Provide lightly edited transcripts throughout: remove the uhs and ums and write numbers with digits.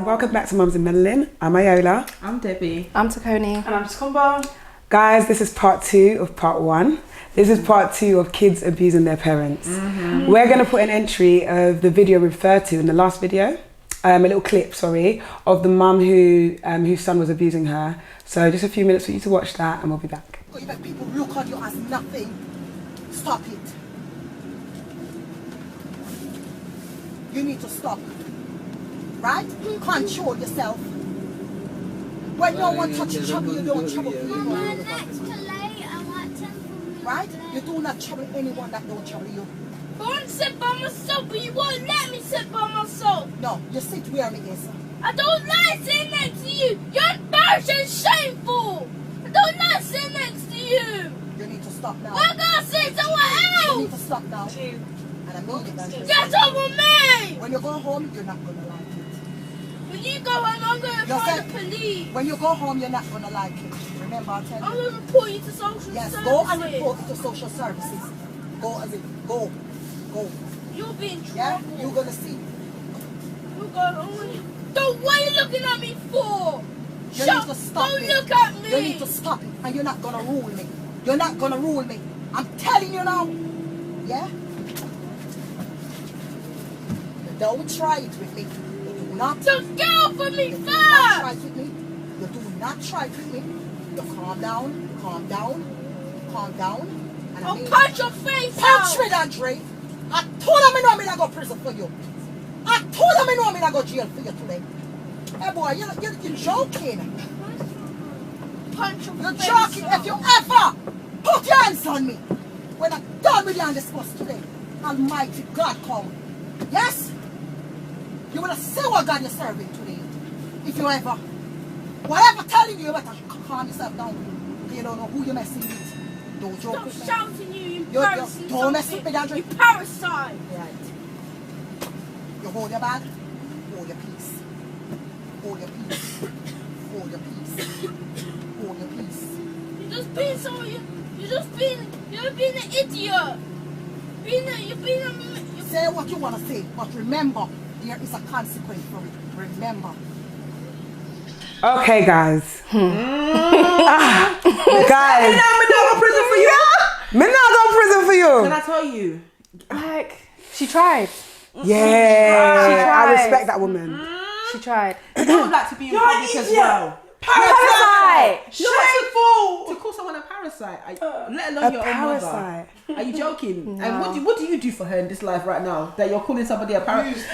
welcome back to Mums and Melanin. I'm Ayola. I'm Debbie. I'm Takoni. And I'm Skumba. Guys, this is part 2 of part 1. This is part 2 of kids abusing their parents. We're going to put an entry of the video referred to in the last video, a little clip, of the mum whose son was abusing her. So just a few minutes for you to watch that and we'll be back. You let people look at you as nothing. Stop it. You need to stop. Right? Control yourself. When no one touches trouble, you don't trouble people. Right? You do not trouble anyone that don't trouble you. I want to sit by myself, but you won't let me sit by myself. No, you sit where me is. I don't like sitting next to you. You're embarrassing and shameful. I don't like sitting next to you. You need to stop now. I'm going to sit somewhere You else. need to stop now. And I mean it. Get over me. When you go home, you're not going to like it. When you go home, I'm going to call the police. When you go home, you're not going to like it. Remember, I'll tell you. I'm going to report you to social services. Go and report it to social services. Go. You'll be in trouble. Yeah? You're going to see. You're going on. Don't, what are you looking at me for? You need to stop Don't it. look at me. You need to stop it. And you're not going to rule me. You're not going to rule me. I'm telling you now. Yeah? You don't try it with me. You do not. Just get off of me You do first. not try it with me. You do not try it with me. You calm down. And I'll punch your face punch out. me, Andre. I told them I know me not go prison for you. I told them I know me not go jail for you today. Hey boy, you're joking. Punch your You're face joking. out. If you ever put your hands on me when I'm done with you on this bus today, Almighty God come. Yes? You will see what God you're serving today. If you ever, whatever telling you, you better calm yourself down. You don't know who you're messing with. Don't joke Stop with me. shouting you parasite. Don't mess with me, Andre. You parasite. Right. You hold your bag, hold your peace. Hold your peace. Hold your peace. Hold your peace. You're being an idiot. Say what you want to say, but remember, there is a consequence for it. Remember. Okay, guys. Guys. I'm not go prison for you. Me not go prison for you. Can I tell you? Like, she tried. Yeah, I tried. respect that woman. She tried. You don't like to be in public as well. Parasite! Shameful! To call someone a parasite, let alone A your parasite. own mother. Are you joking? And what do you do for her in this life right now that you're calling somebody a parasite?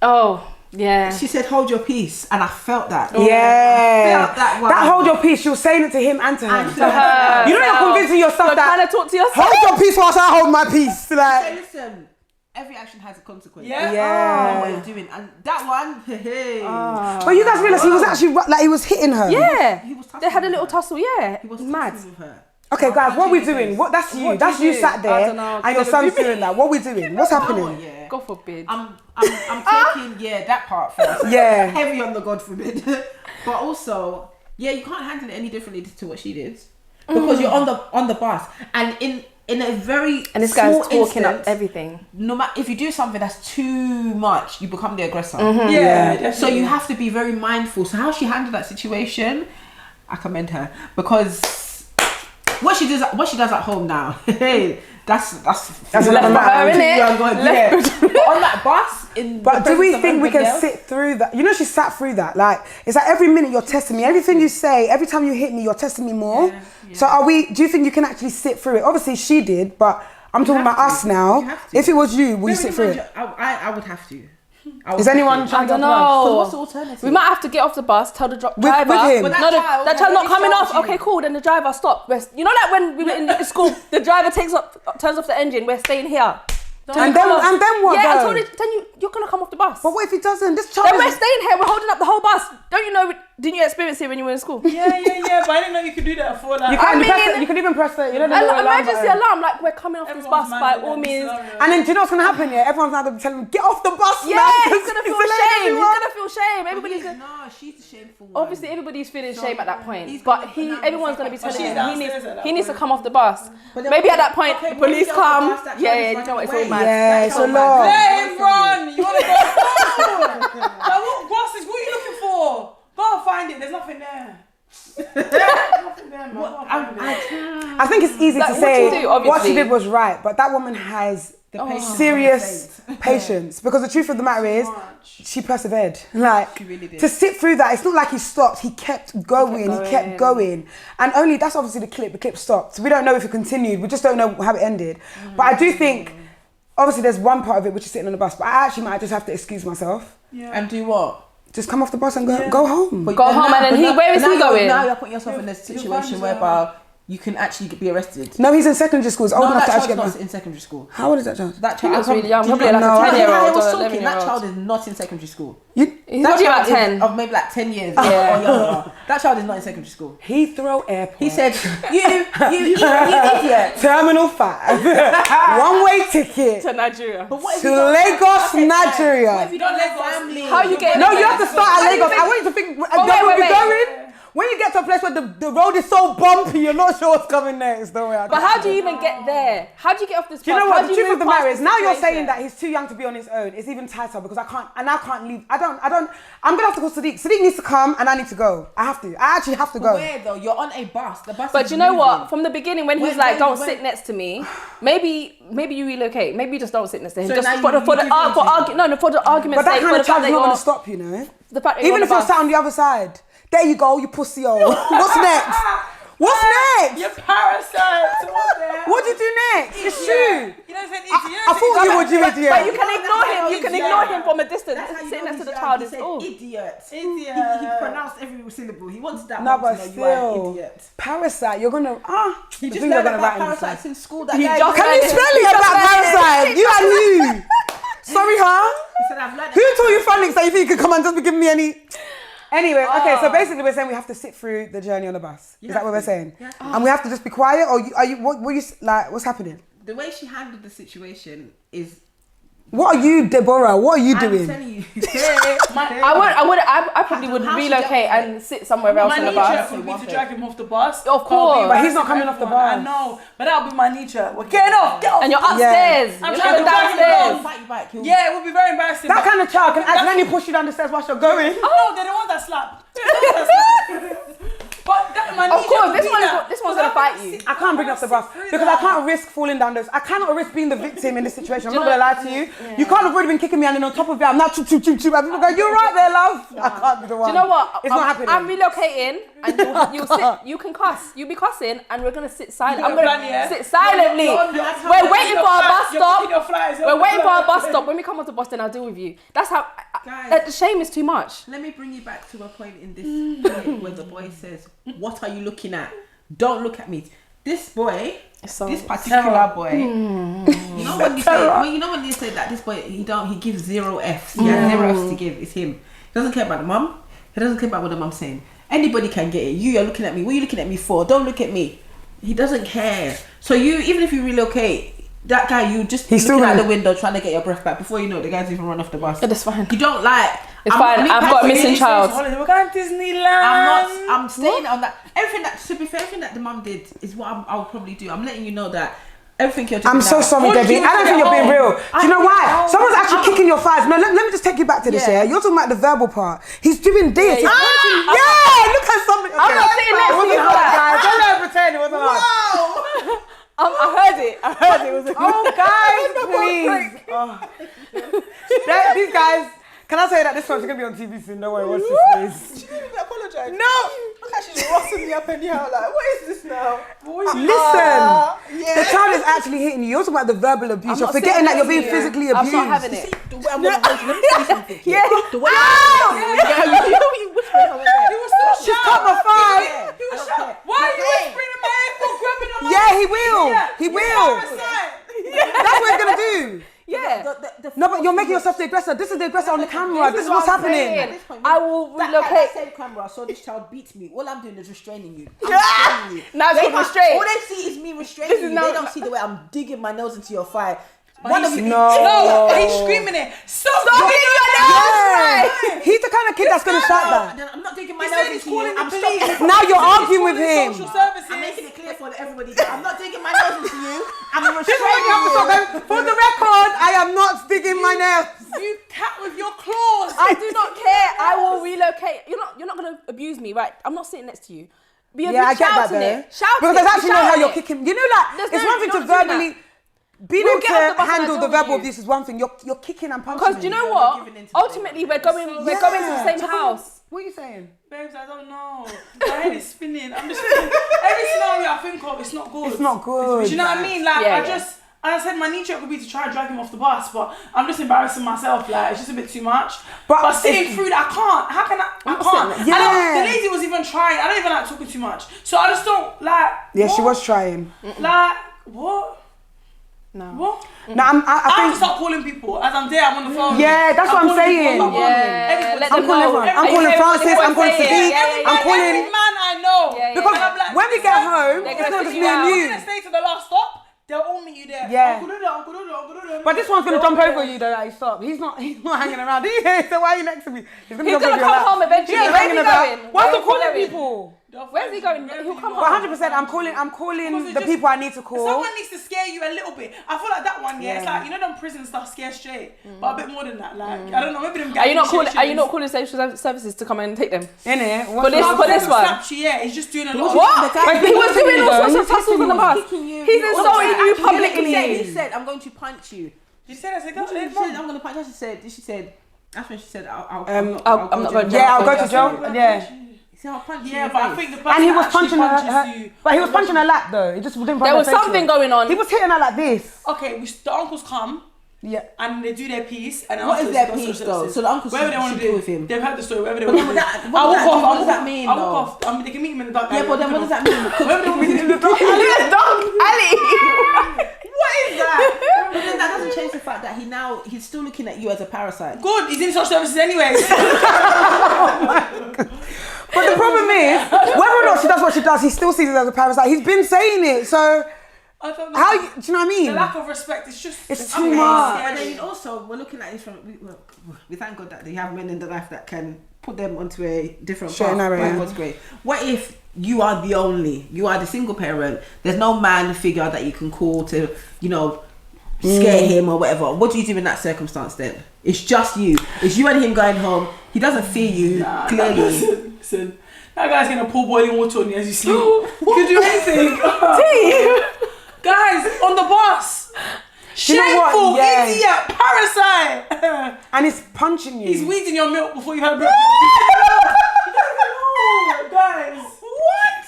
Oh, yeah. She said, "Hold your peace," and I felt that. Yeah. I felt that one. That hold your peace, she was saying it to him and to her. And to her. You know you're convincing yourself You're that trying to talk to yourself. hold your peace whilst I hold my peace. So Like, listen, every action has a consequence. Yeah. Know what you're doing, and that one, hey. but you guys realise he was actually like he was hitting her. Yeah. He was They had a tussling little with her. tussle, yeah. He was mad. tussling with her. Okay, guys, what we doing? What? That's you. What do That's you you do? sat I there don't know. and your son's doing that. What we doing? What's Oh, happening? yeah. God forbid. I'm taking that part first. Yeah. Heavy on the God forbid. But also, you can't handle it any differently to what she did. Because you're on the bus and in a very And this guy's small talking up instance, everything. no matter if you do something that's too much, you become the aggressor. Yeah. So you have to be very mindful. So how she handled that situation, I commend her, because what she does at home now, hey, that's That's left another for her, matter. innit? But on that bus, But do we think we can else, sit through that? You know, she sat through that. Like, it's like every minute you're testing me. Everything you say, every time you hit me, you're testing me more. Yeah. So do you think you can actually sit through it? Obviously she did, but I'm talking about us now. You have to. If it was you, will you sit through it? I would have to. Is anyone trying I to don't jump on? know. What's the alternative? We might have to get off the bus, tell the driver. with him? But No, that that child child not already coming off. showed you. Okay, cool. Then the driver stop. You know, like when we were in school, the driver turns off the engine. We're staying here. And then what? Yeah, though? I told you. Then you're gonna come off the bus. But what if he doesn't? This child. Then we're staying here. We're holding up the whole bus. Don't you know? Didn't you experience it when you were in school? Yeah, but I didn't know you could do that for that. You can even press the, you know, the little Emergency button. alarm. Like we're coming off this bus Everyone's by minding all that means. scenario. And then do you know what's gonna happen? Yeah, everyone's now gonna be telling him, get off the bus. Yeah, man, he's gonna feel letting shame. He's everyone- gonna feel shame. Everybody's gonna. No, she's the shameful one. Obviously, everybody's feeling shame at that point. he's But gonna- everyone's gonna be But telling she's him downstairs at that he needs to point. come off the bus. But then Maybe what- at that point, okay, the when you police get off the come. bus, that Yeah, child yeah, is you know what it's running all away. mad. Yeah, That it's a child lot. might Let run him away from run! You wanna go home? Like, what bus is find it. There's nothing there. Nothing there, man. I think it's easy to Like, say what you do, what she obviously. did was right, but that woman has serious patience, because the truth of the matter is she persevered. Like, really did. to sit through that, it's not like he stopped, he kept going, and only that's obviously the clip stopped, so we don't know if it continued, we just don't know how it ended. But I do think obviously there's one part of it which is sitting on the bus, but I actually might just have to excuse myself. And do what? Just come off the bus and go home. Go home, and then where is he going? Now you're putting yourself in a situation whereby you can actually be arrested. No, he's in secondary school. He's old enough to actually that get child's not in secondary school. How old is that child? That He looks child really young, probably like No, a I think 10-year-old I or was 11-year-old. talking. That child is not in secondary school. He's probably about 10. Of maybe like 10 years Yeah. or younger. That child is not in secondary school. Heathrow Airport. He said, you idiot. Terminal 5. One-way ticket To Nigeria. But what if to you don't- Lagos, Okay, Nigeria. What if you don't have family? How you get? No, you have to start at Lagos. I want you to think where wait, we wait. going. When you get to a place where the road is so bumpy, you're not sure what's coming next. Don't worry. But how do you even get there? How do you get off this bus? Do you know How what? do The you truth of move the past matter is, this now you're situation? saying that he's too young to be on his own. It's even tighter because I now can't leave. I'm gonna have to call Sadiq. Sadiq needs to come and I need to go. I actually have to go. Where though? You're on a bus. The bus But is you know what? moving. From the beginning, when he's When- like, when- "Don't when- sit next to me," maybe you relocate. Maybe you just don't sit next to him. So Just now for the you give in to him. argument's But that sake, kind for of the fact child that is not you're gonna stop, you know. the fact that Even if you're you're sat on the other side. There you go, you pussy hole. What's next? What's next? You parasite. What do you do next? It's true. You know, it's an I thought you would, you idiot. But you can ignore him. You can Yeah. ignore him from a distance. That's how you Sitting know next to he's the young. child He is said oh. idiot. Idiot. He pronounced every syllable. He wants that No, mum but to know you are an still, idiot. parasite. You're gonna He the just thing you're learned gonna about write in this parasites in school. That He guy just Can you learned spell it Just about learned it. parasite? You and you. Sorry, huh? He said, I've learned Who told you phonics that you think you could come and just be giving me any? Anyway, okay, so basically we're saying we have to sit through the journey on the bus. Is that what we're saying? And we have to just be quiet, or what's happening? The way she handled the situation is. What are you, Deborah? What are you I'm doing? telling you. I probably would How she relocate dealt with and sit somewhere else My on the knee bus. jerk would be to drag him off the bus. Of course. But he's not coming off the bus. I know, but that'll be my knee jerk. We're getting off. Get off. And you're upstairs. I'm You're trying not to drag him downstairs. along. Fight you back. Yeah, it would be very embarrassing. That but- kind of child can accidentally push you down the stairs whilst you're going. Oh, they're the ones that slap. But my Of knee course, jerk this would one's be that. this one's gonna fight you. I can't bring up the bus because I can't risk falling down those. I cannot risk being the victim in this situation. I'm not gonna lie to you. You can't have already been kicking me, and then on top of it, I'm now choo choo choo choo. And people go, "You're right there, love." I can't be the one. Do you know what? It's not happening. I'm relocating, and you'll sit. You can cuss. You'll be cussing, and we're gonna sit silent. I'm gonna sit silently. We're waiting for our bus stop. We're waiting for our bus stop. When we come onto Boston, I'll deal with you. That's how. Guys. The shame is too much. Let me bring you back to a point in this play where the boy says, "What are you looking at? Don't look at me." This boy, this particular boy, you know when you say that this boy he gives 0 Fs. He has 0 Fs to give. It's him. He doesn't care about the mum. He doesn't care about what the mum's saying. Anybody can get it. You're looking at me. What are you looking at me for? Don't look at me. He doesn't care. So even if you relocate. That guy, you just He's still looking out gonna- the window trying to get your breath back. Before you know it, the guy's even run off the bus. It's fine. You don't like. It's fine. I've got a missing child. We're going to Disneyland. I'm staying on that. Everything that, to be fair, everything that the mum did is what I'll probably do. I'm letting you know that everything you're doing. I'm so now- sorry, What did Debbie. you I don't do think you're at being home? real. Do you know why? Someone's actually kicking your thighs. No, let me just take you back to this. Yeah. Yeah, you're talking about the verbal part. He's doing this. Yeah, He's yeah. yeah, look at something. I'm not sitting next It to wasn't you for hard, that. guys. Don't let her pretend it wasn't hard. I heard it. It was. Oh, guys, please. Oh. These guys. Can I say that this one's gonna be on TV soon? Don't worry, watch this, please. She didn't even apologize. No. Look how she's rossing me up anyhow. Like, what is this now? Listen, Yeah. the child is actually hitting you. You're talking about the verbal abuse. You're not forgetting saying that you're being that, physically I'm abused. not having it. The way I'm gonna hold you. Let me tell you something. Yeah. The way you whispering over there. He was so She's shy. cut my thigh. He was shy. Why are you whispering in my ear for grabbing on my Yeah, he will. He will. parasite? That's what he's gonna do. Yeah. No, but you're making yourself the aggressor. This is the aggressor on the camera. This is what's happening. I will That relocate. same camera, I saw this child beat me. All I'm doing is restraining you. Now it's They called can't- restraint. All they see is me restraining This is you. now- They don't see the way I'm digging my nose into your thigh. One of you. No. No, he's screaming it. Stop Stop digging it, your you're nose. Yeah. He's the kind of kid that's gonna shout that. Then I'm not digging my He nose said he's into you. calling the I'm police. stopping. Now you're arguing with him. Social services. I'm making it clear for everybody that I'm not digging my nose into you. I'm This is what you have to stop restraining you. going. For the record, I am not digging my nails. You cat with your claws. I do not care. I will relocate. You're not gonna abuse me, right? I'm not sitting next to you. But I get that though. Because there's actually no how you're kicking. You know, like it's one thing to verbally. Being able to handle the verbal abuse is one thing. You're kicking and punching. Because do you know what? Ultimately, we're going to the same house. What are you saying? Babes, I don't know. My head is spinning. I'm just thinking, every scenario I think of, it's not good. It's not good. Do you know what I mean? Like, I said my knee check would be to try and drag him off the bus, but I'm just embarrassing myself. Like, it's just a bit too much. But sitting through that, I can't. How can I can't. Yeah. The lady was even trying. I don't even like talking too much. So I just don't, like... Yeah, she was trying. Like, what? No. What? No, I have to start calling people. As I'm there, I'm on the phone. Yeah, that's what I'm saying. I'm calling Francis, I'm calling Sadiq, I'm calling... Every man I know. Because when we get home, it's not just me and you. We're going to stay to the last stop. They'll all meet you there. Yeah. Uncle Duda. But this one's gonna jump over you though. Like, stop. He's not hanging around. So why are you next to me? He's gonna come home eventually. Yeah, Where's he going? Why are you calling people? Where's he going? He'll come home. But 100%, I'm calling the people I need to call. Someone needs to scare you a little bit. I feel like that one, it's like, you know, them prison stuff scare straight, but a bit more than that. Like, I don't know, maybe them guys. Are you not calling social services to come and take them? Innit? For this one. Yeah, he's just doing a lot. What? He was doing all sorts of tussles in the past. He's insulting you publicly. He said, "I'm going to punch you." Did you say that? She said, "I'm going to punch you." She said, that's when she said, I'm not going to jail. Yeah, I'll go to jail. Yeah. Yeah, but I think the person and he was punching her. But he was punching her lap though. It just didn't. There was something going on. He was hitting her like this. Okay, the uncles come. Yeah. And they do their piece. And what is their piece though? So the uncles whatever they want to do with him. They've heard the story. Whatever they want to do. What does that mean? I walk off. I mean, they can meet him in the dark. Yeah, but then what does that mean? Whatever they want to do in the dark. Ali. What is that? But then that doesn't change the fact that he's still looking at you as a parasite. Good, he's in social services anyways. But the problem is, whether or not she does what she does, he still sees it as a parasite. He's been saying it, so I don't know. How do you know what I mean? The lack of respect is just... It's too much. And then also, we're looking at this from... We thank God that they have men in their life that can put them onto a different path. What's great. What if you are the single parent, there's no man figure that you can call to, scare him or whatever. What do you do in that circumstance then? It's just you. It's you and him going home. He doesn't fear you, clearly. Listen, that guy's gonna pour boiling water on you as you sleep. You can do anything. Guys, on the bus. Shameful, idiot, parasite. And he's punching you. He's weeding your milk before you have breakfast. Guys. What?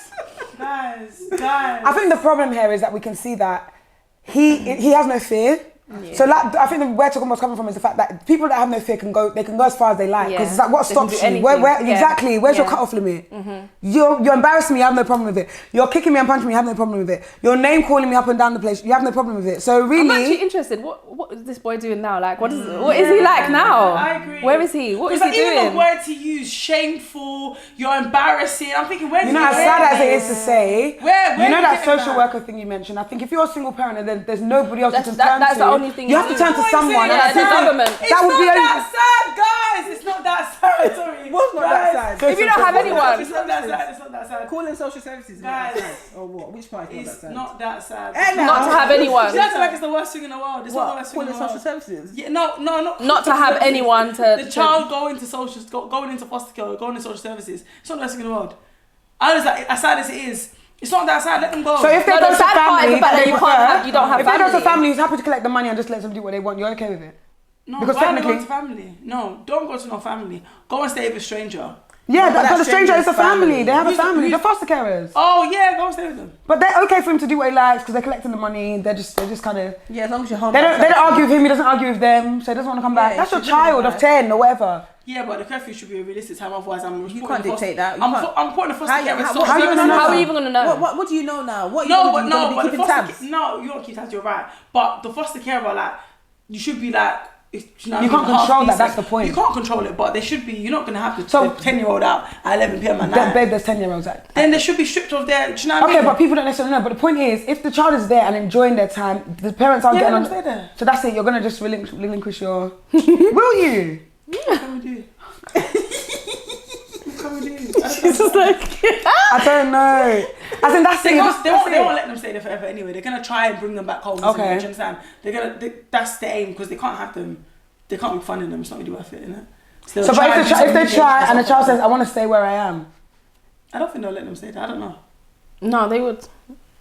Guys. I think the problem here is that we can see that he has no fear. Yeah. So I think where Togomo's coming from is the fact that people that have no fear can go as far as they like, because it's like, what stops you? Exactly, where's your cut-off limit? Mm-hmm. You're embarrassing me, you have no problem with it. You're kicking me and punching me, you have no problem with it. Your name calling me up and down the place, you have no problem with it. So really, I'm actually interested. What is this boy doing now? Like, what is he like now? I agree. Where is he? What is he doing? Even the word to use, shameful, you're embarrassing. I'm thinking, where's he? As sad as it is to say, where that social worker thing you mentioned. I think if you're a single parent and there's nobody else to turn to, that's the only thing you have to turn to someone. Yeah, the government. That would be that sad, guys. It's not that sad. Sorry. What's not that sad? If you don't have anyone, it's not that sad. Calling social services, guys. Or what? Which part is it's not that sad? Not to have anyone. She acts like it's the worst thing in the world. It's not the worst thing in the world. Calling social services? Yeah, no, not to have anyone to. The child going into foster care, going into social services. It's not the worst thing in the world. I was like, as sad as it is. It's not that sad. Let them go. So if they go to family, the fact that you don't have family. If they go to family who's happy to collect the money and just let them do what they want, you're okay with it? No, because technically, go to family. No, don't go to no family. Go and stay with a stranger. Yeah, but the stranger is a family. They have a family. They're foster carers. Oh yeah, go and stay with them. But they're okay for him to do what he likes because they're collecting the money. They're just kind of. Yeah, as long as you're home. They don't argue with him. He doesn't argue with them, so he doesn't want to come back. That's your child of 10 or whatever. Yeah, but the curfew should be a realistic time. Otherwise, you can't dictate that. I'm putting the foster care. How are you even gonna know? What do you know now? What are you going to be keeping tabs? No, you won't keep tabs. You're right. But the foster carer, like, you should be like. You can't control that. That's the point. You can't control it, but they should be. You're not gonna have to 10-year-old out at 11 p.m. at night. Babe, there's 10-year-olds out. Then they should be stripped of their. Do you know what I mean? Okay, but people don't necessarily know. But the point is, if the child is there and enjoying their time, the parents aren't getting on. Stay there. So that's it. You're gonna just relinquish your. Will you? What can we do? She's just like. I don't know. I think that's they won't let them stay there forever anyway. They're gonna try and bring them back home. Okay. Do you understand? That's the aim because they can't have them. They can't be funding them. It's not really worth it, innit? So but if they try and the child says, I want to stay where I am. I don't think they'll let them say that. I don't know. No, they would.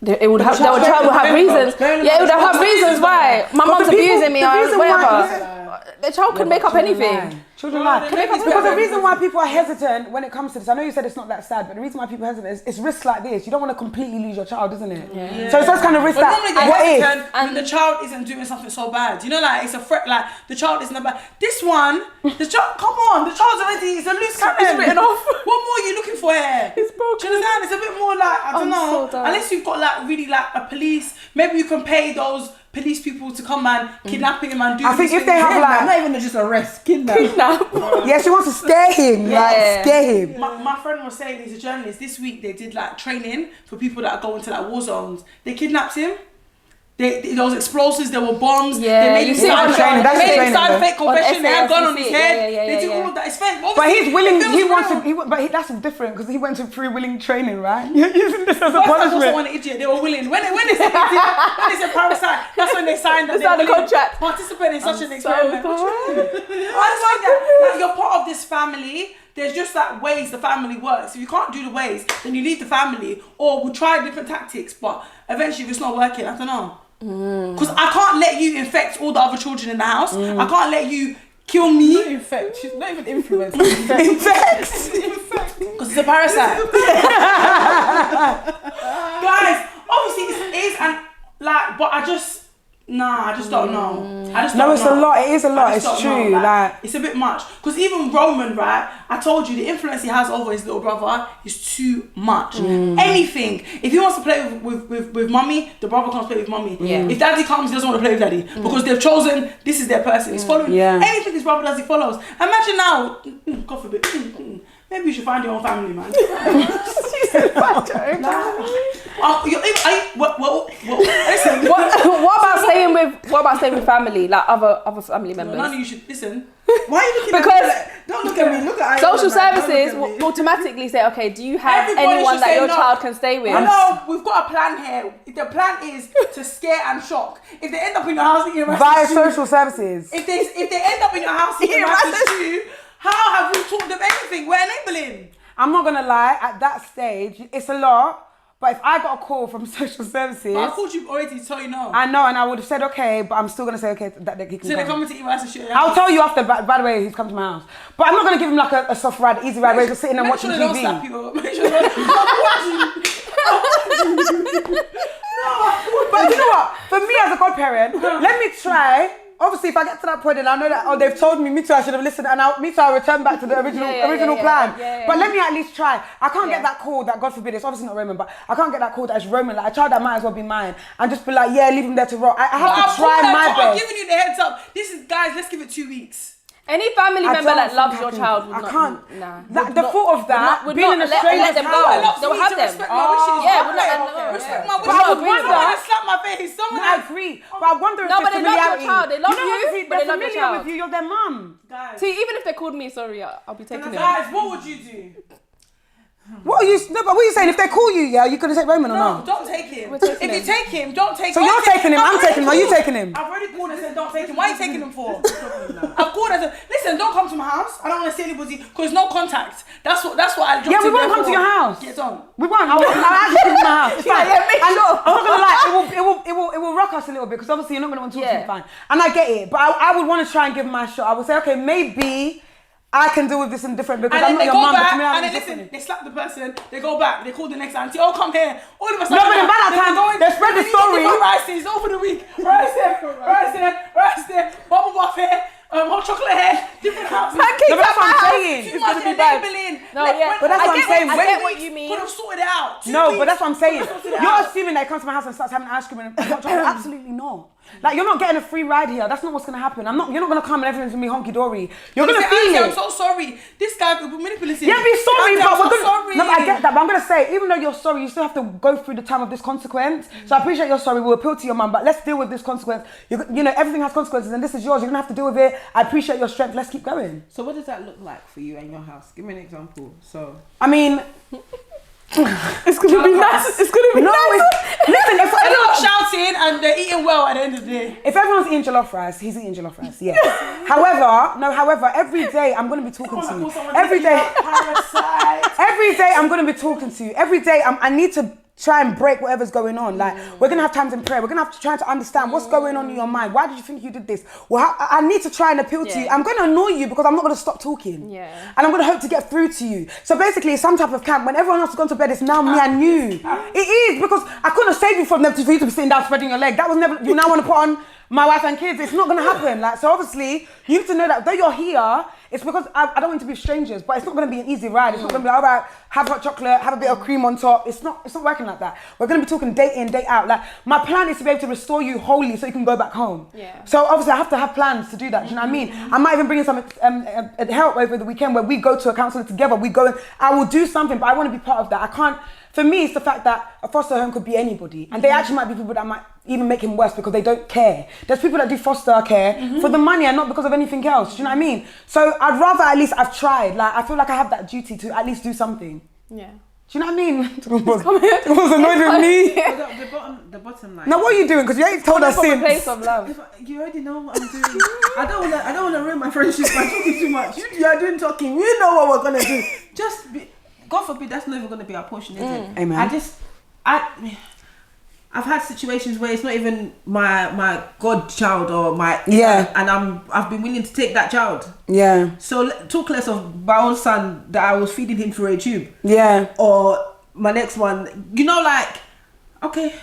It would have. The child would have reasons. Yeah, it would have reasons why. My mum's abusing me or whatever. The child could make up anything. Children lie. Because the reason why people are hesitant when it comes to this, I know you said it's not that sad, but the reason why people are hesitant is it's risks like this. You don't want to completely lose your child, isn't it? Yeah. So it's those kind of risks that what if when the child isn't doing something so bad? You know, like it's a threat. Like the child isn't bad. This one, the child. Come on, the child's already. It's a loose cannon. It's written off. What more are you looking for here? It's broken. Do you understand? It's a bit more like I don't know. So unless you've got like really like a police, maybe you can pay those police people to come and kidnap him and do. I think if they have like not even just arrest, kidnap. Yeah, she wants to scare him. Yeah. Like scare him. My friend was saying he's a journalist. This week they did like training for people that are going to like war zones. They kidnapped him. There was explosives, there were bombs. Yeah, they made him sign fake confession. They had a gun on his head. They did all of that. It's fake. But he's willing. He wants to. That's different because he went to free willing training, right? You're using this as a punishment. Also one idiot. They were willing. When they said parasite, that's when they signed the contract. Participate in such an experiment. Like you're part of this family. There's just like ways the family works. If you can't do the ways, then you leave the family, or we'll try different tactics. But eventually, if it's not working, I don't know. Because I can't let you infect all the other children in the house. I can't let you kill me. Not infect. She's not even influenced. Infect. Because it's a parasite. Guys, obviously it is and like, but I just don't know. I just don't know. It's a lot. It is a lot. It's true. Like it's a bit much. Because even Roman, right? I told you the influence he has over his little brother is too much. Anything. If he wants to play with mummy, the brother comes play with mummy. Yeah. If daddy comes, he doesn't want to play with daddy because they've chosen this is their person. He's following anything his brother does. He follows. Imagine now. God forbid. Maybe you should find your own family, man. Listen, what about staying with family, like other family members? None of you should listen. Why are you looking because at me? Don't look at me. Look at social services will automatically say, okay, do you have anyone that your child can stay with? No, we've got a plan here. The plan is to scare and shock. If they end up in your house eating via social services. If they end up in your house eating stew, how have we taught them anything? We're enabling. I'm not gonna lie. At that stage, it's a lot. But if I got a call from social services, I called you already to tell you no. I know, and I would have said okay, but I'm still gonna say okay that he can come. So they're coming to eat rice and shit. I'll tell you after. By the way, he's come to my house. But I'm not gonna give him like a soft ride, easy ride, where he's just sitting and watching TV. Make sure they don't slap you. Make sure they don't. But you know what? For me as a godparent, let me try. Obviously, if I get to that point and I know that they've told me too, I should have listened, and I'll return back to the original plan. But let me at least try. I can't get that call that, God forbid, it's obviously not Roman, but I can't get that call that it's Roman, like a child that might as well be mine, and just be like, yeah, leave him there to rot. I have to try my best. I'm giving you the heads up. This is, guys, let's give it 2 weeks. Any family member that loves your child would the thought of that, being in a stranger's house, they'll have them. Respect my wishes. Respect my wishes. I would wonder. Slap my face. I agree, but I wonder if but they love your child. They love you, but they love your child. With you, you're their mum. See, even if they called me, sorry, I'll be taking them. Guys, what would you do? What are you saying? If they call you, yeah, you gonna take Roman or not? No, don't take him. If you take him, don't take him. So you're taking him, I'm taking him. Are you taking him? I've already called and said don't take him. Why are you taking him for? I've called and said, listen, don't come to my house. I don't want to see anybody because no contact. That's what I dropped. Yeah, we won't come to your house. Yeah, don't. We won't. I'll actually come to my house. It's fine. Make sure. I'm not gonna lie. It will rock us a little bit because obviously you're not gonna want to talk to me. Fine. And I get it, but I would want to try and give him my shot. I would say, okay, maybe I can deal with this in different because I'm not your mum. And then listen, they slap the person, they go back, they call the next auntie, oh come here. All of a sudden, no, but by that time, they spread the story. Rice over the week. Rice there, bubble buff here, hot chocolate hair, different houses. Pancakes at my house. Too much enabling. But that's what I'm saying. I get what you mean. Could have sorted it out. No, but that's what I'm saying. You're assuming they come to my house and start having ice cream and hot chocolate. Absolutely not. Like, you're not getting a free ride here. That's not what's gonna happen. You're not gonna come and everything's gonna be honky dory. You're gonna feel it. I'm so sorry. This guy could be manipulative. Yeah, be sorry, but we're gonna. Sorry. No, but I get that. But I'm gonna say, even though you're sorry, you still have to go through the time of this consequence. So I appreciate you're sorry. We'll appeal to your mum, but let's deal with this consequence. You know, everything has consequences, and this is yours. You're gonna have to deal with it. I appreciate your strength. Let's keep going. So what does that look like for you in your house? Give me an example. So I mean. It's gonna be nice. It's gonna be nice. Listen, if They're not shouting and they're eating well at the end of the day. If everyone's eating jollof rice, he's eating jollof rice, yes. However, every day I'm going to be talking to you. Every day I'm going to be talking to you. Every day I need to try and break whatever's going on. Like, we're going to have times in prayer. We're going to have to try to understand what's going on in your mind. Why did you think you did this? Well, I need to try and appeal to you. I'm going to annoy you because I'm not going to stop talking. Yeah. And I'm going to hope to get through to you. So basically, it's some type of camp. When everyone else has gone to bed, it's now me and you. It is, because I couldn't have saved you from them for you to be sitting down spreading your leg. That was never, you now want to put on my wife and kids. It's not going to happen. Like, so obviously, you need to know that though you're here, it's because I don't want you to be strangers, but it's not going to be an easy ride. It's not going to be like, all right, have hot chocolate, have a bit of cream on top. It's not working like that. We're going to be talking day in, day out. Like, my plan is to be able to restore you wholly so you can go back home. Yeah. So obviously I have to have plans to do that. Do you know what I mean? I might even bring in some help over the weekend where we go to a counsellor together. We go and I will do something, but I want to be part of that. I can't. For me, it's the fact that a foster home could be anybody, and they actually might be people that might even make him worse because they don't care. There's people that do foster care for the money and not because of anything else. Do you know what I mean? So I'd rather at least I've tried. Like, I feel like I have that duty to at least do something. Yeah. Do you know what I mean? It was annoyed with me. The bottom line. Now what are you doing? Because you ain't told us From a since. place of love. You already know what I'm doing. I don't wanna ruin my friendship by talking too much. You are doing talking. We know what we're gonna do. Just be, God forbid, that's never gonna be our portion, is it? Amen. I've had situations where it's not even my godchild or my and I've been willing to take that child. Yeah. So talk less of my own son that I was feeding him through a tube. Yeah. Or my next one. You know, like, okay.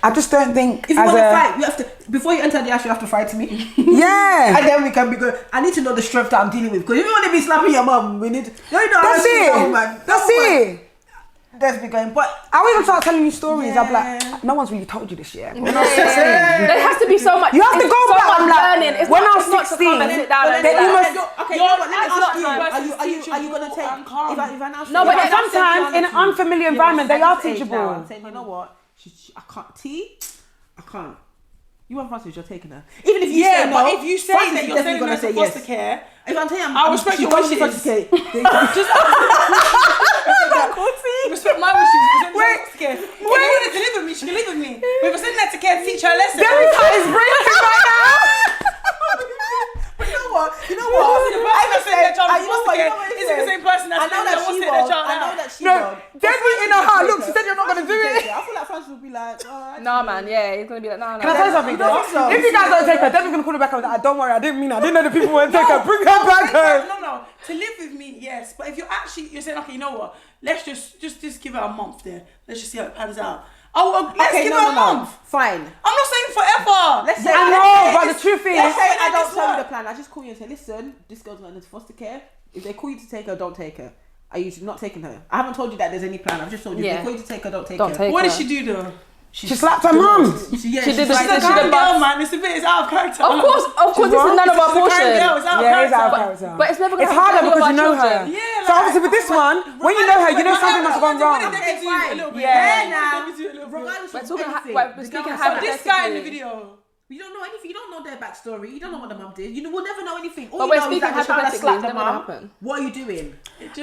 I just don't think. If you want to fight, you have to. Before you enter the house, you have to fight me. Yeah. And then we can be good. I need to know the strength that I'm dealing with. Because if you want to be slapping your mom, we need. That's it. That's it. Let's be going. But I will even start telling you stories. I'll be like, no one's really told you this yet. There has to be so much. You have to go so back. much I'm like, learning. It's when not, I was it's not to 16, come and sit down and they almost. okay, you know what? Let me ask you. Are you gonna take? If I ask you, No, but sometimes in an unfamiliar environment, they are teachable. I'm saying, you know what? I can't. I can't. You want Francis, you're taking her. Even if you say no, but if you say that you're sending her to foster care, if I'm telling you, I'll respect your wishes. Just respect my wishes. Wait, if you want to live with me, she can live with me. But if I'm sending her to care to teach her a lesson, Debbie's heart is breaking right now. But you know what? You know what? Is it the same person that's I know that she won't. Debbie in her heart, look, she said you're not going to do it. I feel like Francis would be like, Nah, man, yeah, he's gonna be like, nah. Can I tell you something? If you guys don't take her, Debbie's going to call her back and be like, don't worry, I didn't mean it. I didn't know the people won't take her. Bring her back home. No. To live with me, yes. But if you're saying, okay, you know what? Let's just give her a month there. Let's just see how it pans out. Let's give her a month. Fine. I'm not saying forever. Let's say I know, but the truth is, let's say I don't tell you the plan. I just call you and say, listen, this girl's going into foster care. If they call you to take her, don't take her. Are you not taking her? I haven't told you that there's any plan. I've just told you if they call you to take her, don't take her. What did she do though? she slapped her mum. She did She's the a kind girl, man. It's out of character. Of course, this is none of our portion. It's out of character. But it's never gonna It's harder happen because with you know our her. children. Yeah, So obviously with this one, when you know her, you know something must have gone wrong. We're speaking So this guy in the video. You don't know anything. You don't know their backstory. You don't know what the mum did. You will never know anything. All But you we're know is speaking that the child that hypothetically. slapped It's the never gonna mum. happen. What are you doing?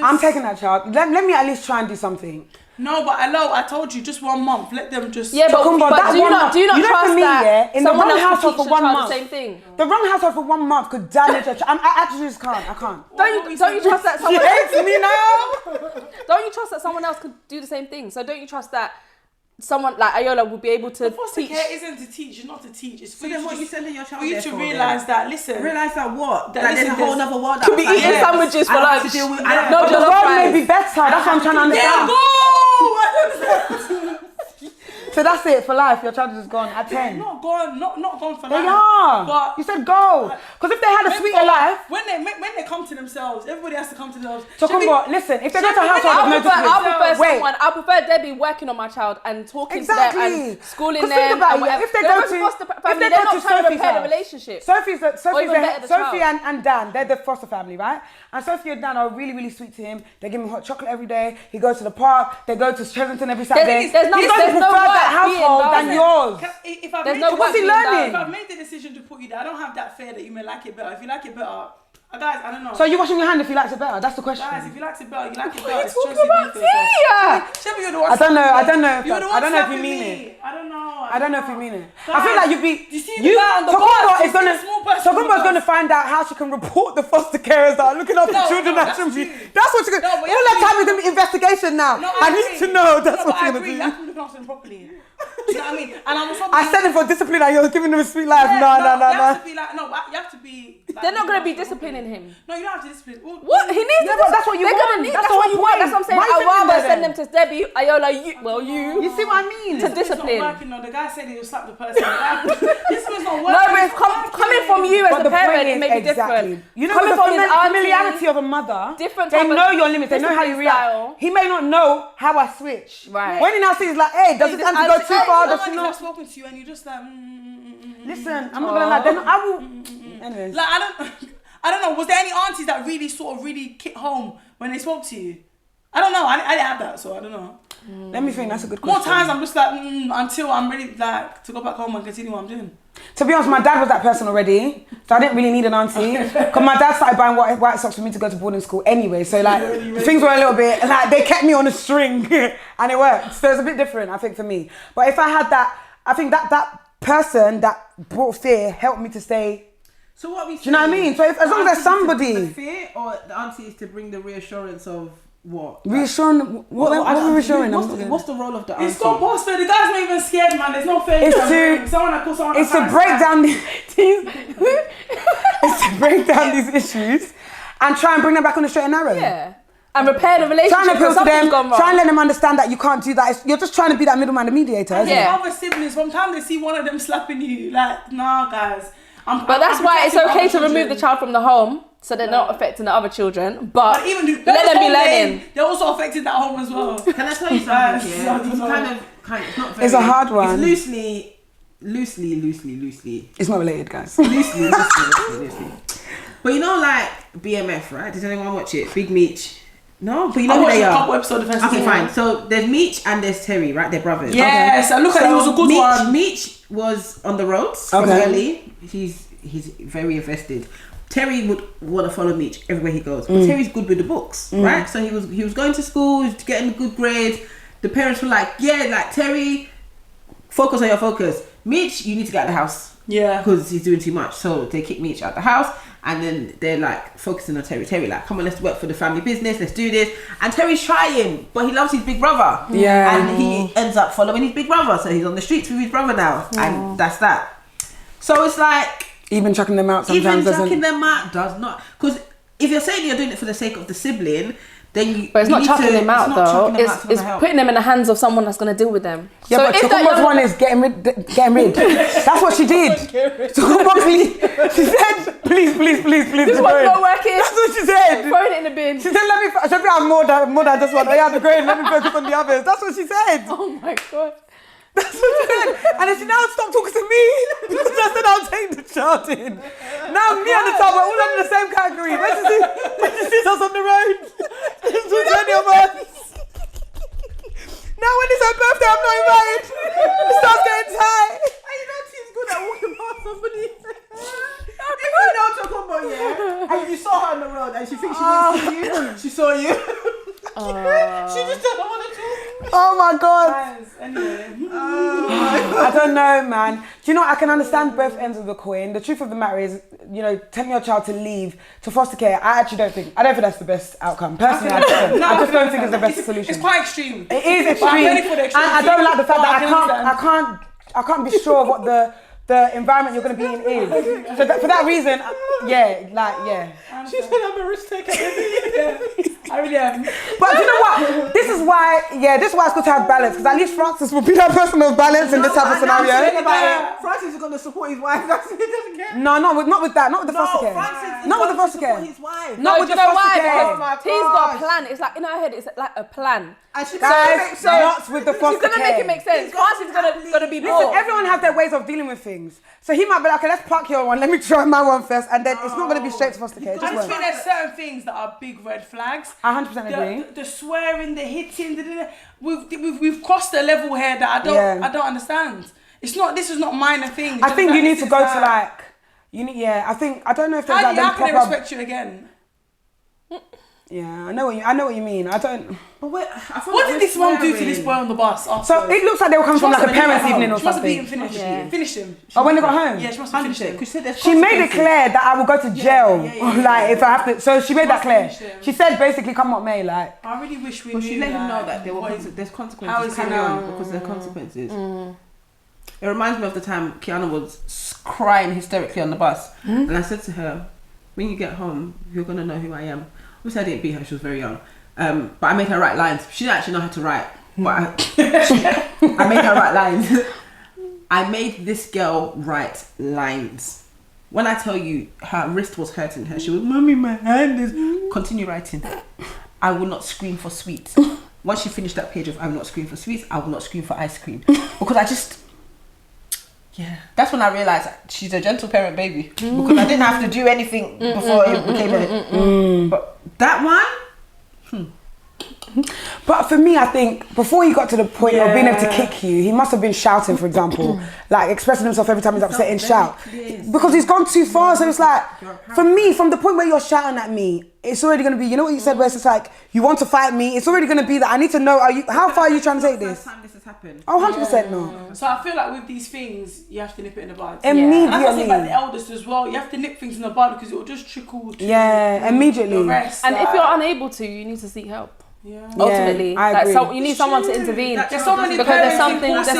I'm taking that child. Let me at least try and do something. No, but I told you, just 1 month. Let them just. Yeah, but do you not trust that in the someone wrong else household could for 1 teach the child month? the same thing? The wrong household for 1 month could damage a child. I actually just can't. I can't. Don't you trust that She someone hates me now. Don't you trust that someone else could do the same thing? So don't you trust that someone like Ayola will be able to foster teach? care isn't to teach, it's not to teach. It's for So then what are you sending your child for you there to for realise that. Listen, Realise that what? That That there's a listen, whole there's- other world. To be outside. eating sandwiches for I have lunch. to deal with. No, But the jollof world rice. may be better. That's what I'm trying to understand. So that's it for life. Your child is gone at 10. not gone for They life. are. But You said go. Because if they had a sweeter life. when they come to themselves, everybody has to come to themselves. So listen, if they go to a Should household we- of no I'll discipline. prefer Wait. someone. I prefer Debbie working on my child and talking Exactly. to them and schooling 'Cause them. think about and it, whatever. if they They're go not to- foster if family, they they're go not to trying to Sophie's repair the house. relationship. Sophie even better, the Sophie child. and Dan, they're the foster family, right? And Sophie and Dan are really, really sweet to him. They give him hot chocolate every day. He goes to the park. They go to Chesington every Saturday. There's no He doesn't work prefer that being household done. than yours. If I've There's made no the work What's he being done. learning? If I've made the decision to put you there, I don't have that fear that you may like it better. If you like it better, Guys, I don't know. So you washing your hand if you likes it better? That's the question. Guys, if you like it better, you like it better. What are you talking about tea? I don't know. I don't know if you mean it. I don't know. I don't know if you mean it. I feel like you'd be. You see the guy on the bus? Tokumbo's gonna find out how she can report the foster carers that are looking after children that shouldn't be. That's what she's gonna. All that time is gonna be investigation now. I need to know. That's what she's gonna do. You have to look after them properly. Do you know what I mean? And I'm also I said it for discipline. Like you're giving them a sweet life. No. You have to be like, you have to be. Like, They're not gonna be disciplining him. No, you don't have to discipline. What? He needs to. But that's what you They're want. gonna need. That's That's what the you want. point. That's what I'm saying. Why I'd you sending rather them send them to Debbie, Ayola, you. You see what I mean? To discipline. Not working, no. The guy said he'll slap the person. This one's not working. No, but it's coming from you as a parent, it may be different. You know, coming the from his familiarity of a mother, different they type of know your limits, they know how you discipline react. He may not know how I switch. Right. When he now sees like, hey, does it time to go too far? Does she I've not? spoken to you and you just like. Listen, I'm not gonna lie. I will. Anyways. Like I don't know. Was there any aunties that really hit home when they spoke to you? I don't know. I didn't have that, so I don't know. Let me think. That's a good question. More times I'm just like until I'm ready like to go back home and continue what I'm doing. To be honest, my dad was that person already, so I didn't really need an auntie. Because my dad started buying white socks for me to go to boarding school anyway. So like things were a little bit like they kept me on a string, and it worked. So it's a bit different, I think, for me. But if I had that, I think that person that brought fear helped me to stay. So what we? Do you know what I mean? So as long as there's somebody. The fear or the auntie is to bring the reassurance of what? Reassuring? What are reassuring? What's the role of the auntie? It's not possible. The guy's not even scared, man. There's no fear. It's to break down it's to break down these issues and try and bring them back on the straight and narrow. Yeah. And repair the relationship. Trying to appeal to them, gone wrong. try and let them understand that you can't do that. You're just trying to be that middleman, the mediator. And Yeah. other siblings, from time they see one of them slapping you, like, nah, guys. But that's why it's okay to remove the child from the home, so they're not affecting the other children. But even let them be learning. They're also affected that home as well. Can I tell you something? Yeah, it's kind of, it's not very. It's a hard one. It's loosely. It's not related, guys. Loosely. But you know, like BMF, right? Does anyone watch it? Big Meech. No, but you know who they are. Couple episodes of okay, fine. So there's Meech and there's Terry, right? They're brothers. Yes, and look at it was a good one. Meech was on the roads from early. He's very invested. Terry would want to follow Meech everywhere he goes, but Terry's good with the books, right? So he was going to school, he was getting good grades. The parents were like, yeah, like Terry, focus on your focus. Meech, you need to get out of the house. Yeah, because he's doing too much. So they kick Meech out the house, and then they're like focusing on Terry. Terry like, come on, let's work for the family business. Let's do this. And Terry's trying, but he loves his big brother. Yeah, and he ends up following his big brother. So he's on the streets with his brother now, and that's that. So it's like even chucking them out sometimes doesn't. Chucking them out does not, because if you're saying you're doing it for the sake of the sibling, then you. But it's not chucking them out though. It's putting them in the hands of someone that's going to deal with them. Yeah, so but Tokumbo's one is getting rid. That's what she did. Tokumbo, she said, please. This one's not working. That's what she said. Throwing it in the bin. She said, I have more than just one. I have the grain. Let me focus on the others. That's what she said. Oh my god. That's what she said. And then she now stopped talking to me because I said I'll take the child in. Now me and the child, we're all under the same category. When she sees us on the road, there's too many of us. Now when it's her birthday, I'm not invited. It starts getting tight. And you know she's good at walking past somebody. If you know Tokumbo, yeah, and you saw her on the road and she thinks she didn't see you, she saw you. She just doesn't want to talk. Oh my god. Anyway. I don't know, man. Do you know what? I can understand both ends of the coin. The truth of the matter is, you know, telling your child to leave to foster care, I don't think that's the best outcome. Personally, I just don't think it's the best solution. It's quite extreme. It is extreme. And I don't like the fact that I can't be sure of what the environment you're going to be in is. So for that reason, yeah. She said I'm a risk taker. I really am. But you know what? This is why it's good to have balance, because at least Francis will be that person of balance in this type of scenario. Francis is going to support his wife. That's he doesn't care. No, not with that. Not with the foster care. Not with the foster care. His wife. No, with do you the know foster why? care. Because T's got a plan. It's like in her head, it's like a plan. And she Guys, not with the foster care. She's gonna make it make sense. Francis is gonna be Listen, bored. everyone has their ways of dealing with things. So he might be like, okay, let's park your one. Let me try my one first, and then it's not gonna be straight to foster care. I just think there's certain things that are big red flags. I 100% agree. The swearing, the hitting, we've crossed a level here that I don't understand. It's not. This is not minor things. I think you need to go to like You need, yeah, I don't know if there's How like them can they proper. respect you again? Yeah, I know what you mean. I don't. But wait, what did this mom do to this boy on the bus? So it looks like they were coming from like a parents' evening or something. Finished him. Oh, when they got home? Yeah, she must have finished him. She made it clear that I will go to jail. Like if I have to. So she made that clear. She said basically, "Come on, May." Like. I really wish we. But she let him know that there's consequences. Carry on because there are consequences. It reminds me of the time Kiana was crying hysterically on the bus, and I said to her, "When you get home, you're gonna know who I am." Obviously, I didn't beat her; she was very young. But I made her write lines. She didn't actually know how to write, but I made her write lines. I made this girl write lines. When I tell you her wrist was hurting her, she was, "Mommy, my hand is." Continue writing. I will not scream for sweets. Once she finished that page of I will not scream for sweets, I will not scream for ice cream, because I just. Yeah, that's when I realised she's a gentle parent baby, because I didn't have to do anything before it became a. But that one. But for me, I think before he got to the point of being able to kick you, he must have been shouting, for example, like expressing himself every time he's upset and shout, because he's gone too far. So it's like, for me, from the point where you're shouting at me, it's already going to be, you know what you said, where it's just like, you want to fight me, it's already going to be that I need to know, how far are you trying to take this? Oh, 100% no. So I feel like with these things, you have to nip it in the bud. Immediately. And that's about the eldest as well. You have to nip things in the bud because it will just trickle to immediately. the rest. And if you're unable to, you need to seek help. Ultimately, I agree. you need someone to intervene. There's so many because there's something Said,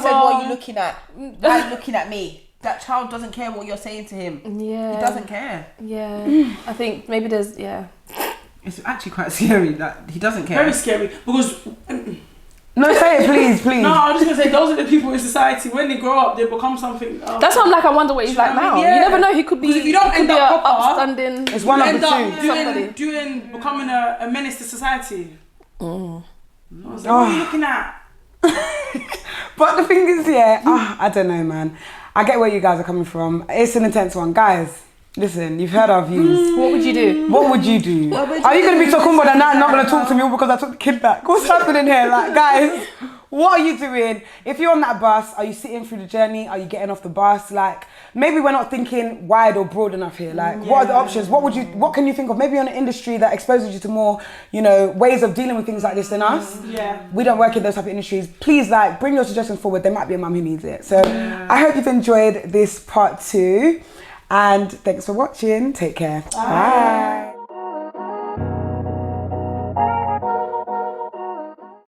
"What wrong. are you looking at? Why are you looking at me?" That child doesn't care what you're saying to him. Yeah, he doesn't care. Yeah, I think maybe there's It's actually quite scary that he doesn't care. Very scary because. No, say it, please. No, I'm just gonna say those are the people in society. When they grow up, they become something. That's why I'm like, I wonder what he's like now. You never know. He could be. If you don't end up proper, upstanding. It's one of the two. Becoming a menace to society. I was like, what are you looking at? But the thing is, I don't know, man. I get where you guys are coming from. It's an intense one, guys. Listen, you've heard our views. What would you do? What would you do? Are you going to be so cool and not going to talk to me all because I took the kid back? What's happening here? Like, guys, what are you doing? If you're on that bus, are you sitting through the journey? Are you getting off the bus? Like, maybe we're not thinking wide or broad enough here. Like, what are the options? What can you think of? Maybe you're in an industry that exposes you to more, ways of dealing with things like this than us. Yeah. We don't work in those type of industries. Please, bring your suggestions forward. There might be a mum who needs it. So I hope you've enjoyed this part 2. And thanks for watching. Take care. Bye.